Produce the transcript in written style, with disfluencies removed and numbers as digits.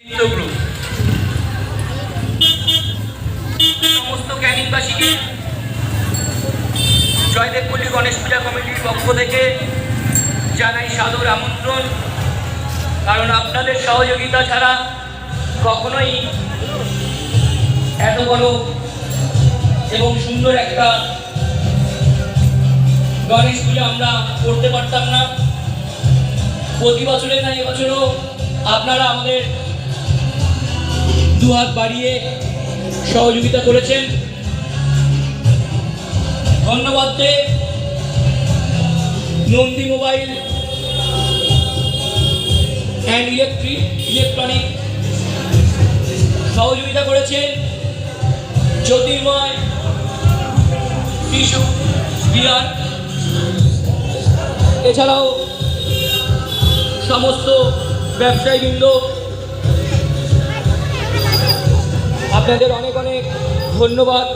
Group সমস্ত ক্যানিংবাসীকে জয়দেবপল্লী গণেশ পূজা কমিটির পক্ষ থেকে জানাই সাদর আমন্ত্রণ। কারণ আপনাদের সহযোগিতা ছাড়া কখনোই এত বড় এবং সুন্দর একটা গণেশ পূজা আমরা করতে পারতাম না। প্রতি বছরের না এবছরও আপনারা আমাদের দুহাত বাড়িয়ে সহযোগিতা করেছেন। ধন্যবাদ দেব নন্দী মোবাইল অ্যান্ড ইলেকট্রনিক সহযোগিতা করেছেন। জ্যোতির্ময় টিস্যু বিহার, এছাড়াও সমস্ত ব্যবসায়ীবৃন্দ, আপনাদের অনেক অনেক ধন্যবাদ।